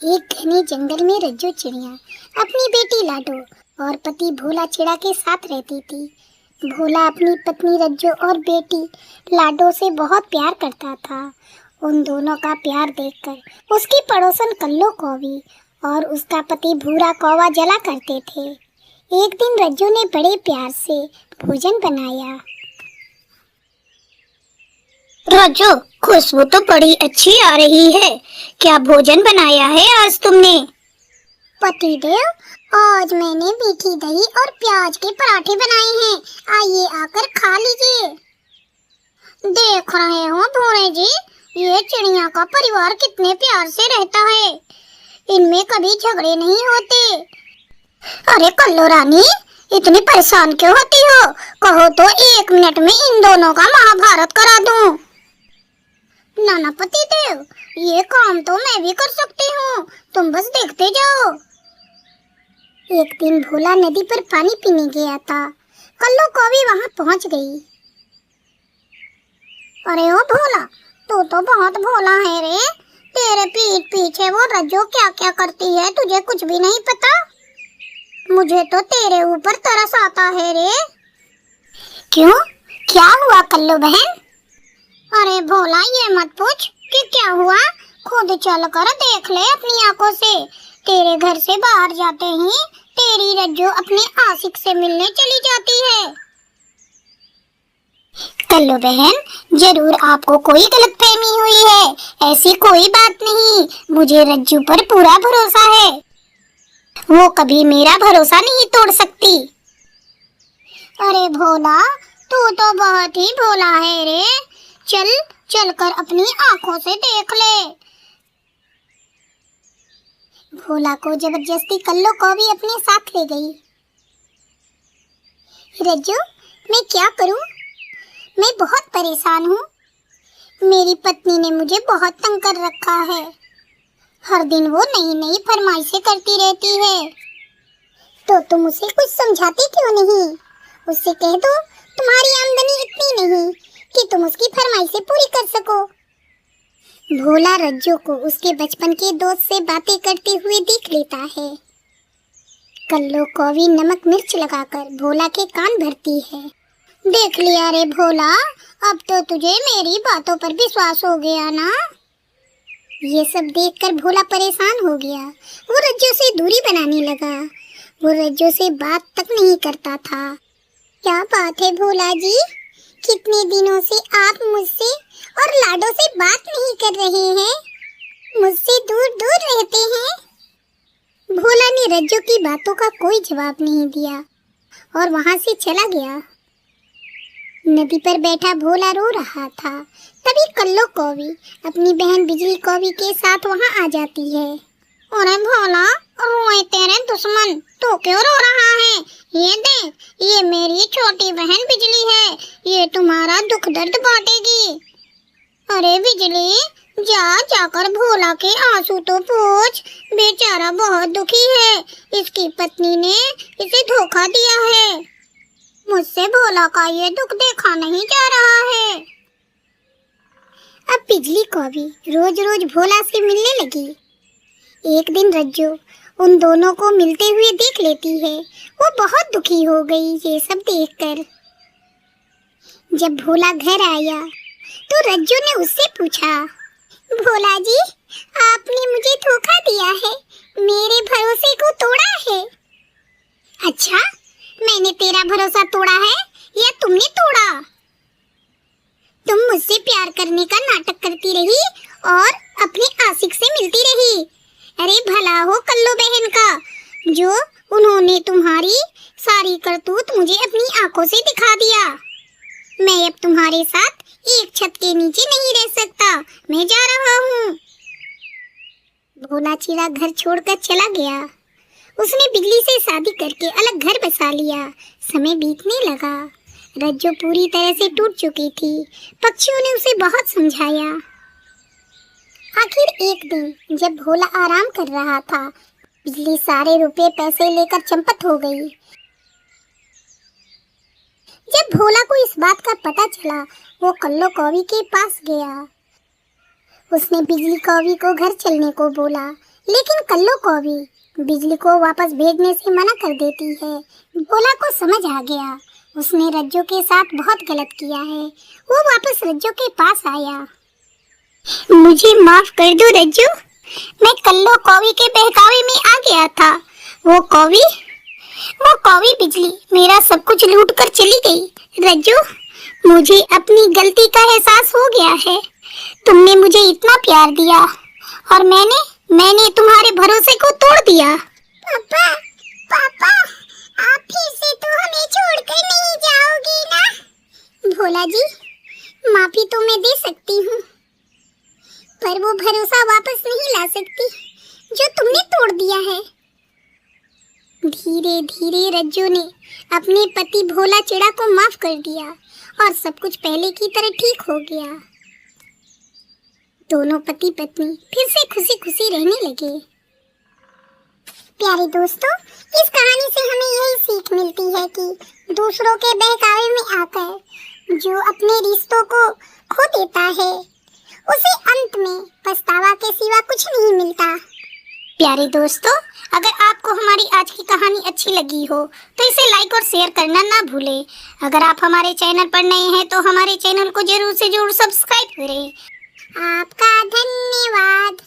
एक घने जंगल में रज्जू चिड़िया अपनी बेटी लाडो और पति भोला चिड़ा के साथ रहती थी। भोला अपनी पत्नी रज्जू और बेटी लाडो से बहुत प्यार करता था। उन दोनों का प्यार देखकर उसकी पड़ोसन कल्लो कौवी और उसका पति भूरा कौवा जला करते थे। एक दिन रज्जू ने बड़े प्यार से भोजन बनाया। रज्जू, खुशबू तो बड़ी अच्छी आ रही है। क्या भोजन बनाया है आज तुमने? पतिदेव, आज मैंने मीठी दही और प्याज के पराठे बनाए हैं। आइए आकर खा लीजिए। देख रहे हो भोरे जी, ये चिड़िया का परिवार कितने प्यार से रहता है। इनमें कभी झगड़े नहीं होते। अरे कल्लो रानी, इतनी परेशान क्यों होती हो? कहो तो 1 मिनट में इन दोनों का महाभारत करा दूं। नाना पतिदेव, ये काम तो मैं भी कर सकती हूँ, तुम बस देखते जाओ। एक दिन भोला नदी पर पानी पीने गया था। कल्लो कौवी वहाँ पहुँच गई। अरे ओ भोला, तू तो बहुत भोला है रे। तेरे पीठ पीछे वो रज्जू क्या क्या करती है, तुझे कुछ भी नहीं पता? मुझे तो तेरे ऊपर तरस आता है रे। क्यों, क्या हुआ कल्लो बहन? अरे भोला, ये मत पूछ कि क्या हुआ, खुद चल कर देख ले अपनी आंखों से। तेरे घर से बाहर जाते ही तेरी रज्जू अपने आशिक से मिलने चली जाती है। कल्लो बहन, जरूर आपको कोई गलतफहमी हुई है। ऐसी कोई बात नहीं, मुझे रज्जू पर पूरा भरोसा है। वो कभी मेरा भरोसा नहीं तोड़ सकती। अरे भोला, तू तो बहुत ही भोला है रे। चल कर अपनी आंखों से देख ले। भोला को जबरदस्ती कल्लो कौवी अपने साथ ले गई। रज्जू, मैं क्या करूं? मैं बहुत परेशान हूँ। मेरी पत्नी ने मुझे बहुत तंग कर रखा है। हर दिन वो नई नई फरमाइशें करती रहती है। तो तुम उसे कुछ समझाती क्यों नहीं? उससे कह दो तुम्हारी आमदनी इतनी नहीं कि तुम उसकी फरमाइशें पूरी कर सको। भोला रज्जू को उसके बचपन के दोस्त से बातें करते हुए देख लेता है। कल्लो कौवी नमक मिर्च लगाकर भोला के कान भरती है। देख लिया रे भोला, अब तो तुझे मेरी बातों पर विश्वास हो गया ना? ये सब देखकर भोला परेशान हो गया। वो रज्जू से दूरी बनाने लगा। वो रज्जू से बात तक नहीं करता था। क्या बात है भोला जी, कितने दिनों से आप मुझसे और लाडो से बात नहीं कर रहे हैं? मुझसे दूर दूर रहते हैं। भोला ने रज्जू की बातों का कोई जवाब नहीं दिया और वहां से चला गया। नदी पर बैठा भोला रो रहा था। तभी कल्लो कौवी अपनी बहन बिजली कौवी के साथ वहां आ जाती है। अरे भोला, रोए तेरे दुश्मन, तो क्यों रो रहा है? ये देख, ये मेरी छोटी बहन बिजली है। ये तुम्हारा दुख दर्द बांटेगी। अरे बिजली, जाकर भोला के आंसू तो पोंछ। बेचारा बहुत दुखी है। इसकी पत्नी ने इसे धोखा दिया है। मुझसे भोला का ये दुख देखा नहीं जा रहा है। अब बिजली कौवी रोज रोज भोला से मिलने लगी। एक दिन रज्जू उन दोनों को मिलते हुए देख लेती है। वो बहुत दुखी हो गई ये सब देखकर। जब भोला घर आया तो रज्जू ने उससे पूछा, भोला जी, आपने मुझे धोखा दिया है, मेरे भरोसे को तोड़ा है। अच्छा, मैंने तेरा भरोसा तोड़ा है या तुमने तोड़ा? तुम मुझसे प्यार करने का नाटक करती रही और अपने आशिक से मिलती रही। अरे भला हो कल्लो बहन का, जो उन्होंने तुम्हारी सारी करतूत मुझे अपनी आंखों से दिखा दिया। मैं अब तुम्हारे साथ एक छत के नीचे नहीं रह सकता। मैं जा रहा हूँ। भोला चिड़ा घर छोड़कर चला गया। उसने बिजली से शादी करके अलग घर बसा लिया। समय बीतने लगा। रज्जू पूरी तरह से टूट चुकी थी। पक्षियों ने उसे बहुत समझाया। आखिर एक दिन जब भोला आराम कर रहा था, बिजली सारे रुपए पैसे लेकर चंपत हो गई। जब भोला को इस बात का पता चला, वो कल्लो कौवी के पास गया। उसने बिजली कौवी को घर चलने को बोला। लेकिन कल्लो कौवी बिजली को वापस भेजने से मना कर देती है। भोला को समझ आ गया, उसने रज्जू के साथ बहुत गलत किया है। वो वापस रज्जू के पास आया। मुझे माफ कर दो रज्जू, मैं कल्लो कौवी के बहकावे में आ गया था। वो कौवी बिजली मेरा सब कुछ लूट कर चली गई। रज्जू, मुझे अपनी गलती का एहसास हो गया है। तुमने मुझे इतना प्यार दिया और मैंने तुम्हारे भरोसे को तोड़ दिया। पापा, आप फिर से तो हमें छोड़कर नहीं जाओगे ना? भोला जी, माफी तो मैं दे सकती हूँ, पर वो भरोसा वापस नहीं ला सकती जो तुमने तोड़ दिया है। धीरे धीरे रज्जू ने अपने पति भोला चिड़ा को माफ कर दिया और सब कुछ पहले की तरह ठीक हो गया। दोनों पति पत्नी फिर से खुशी खुशी रहने लगे। प्यारे दोस्तों, इस कहानी से हमें यही सीख मिलती है कि दूसरों के बहकावे में आकर जो अपने रिश्तों को खो देता है, उसे अंत में पछतावा के सिवा कुछ नहीं मिलता। प्यारे दोस्तों, अगर आपको हमारी आज की कहानी अच्छी लगी हो तो इसे लाइक और शेयर करना ना भूलें। अगर आप हमारे चैनल पर नए हैं तो हमारे चैनल को जरूर से जरूर सब्सक्राइब करें। आपका धन्यवाद।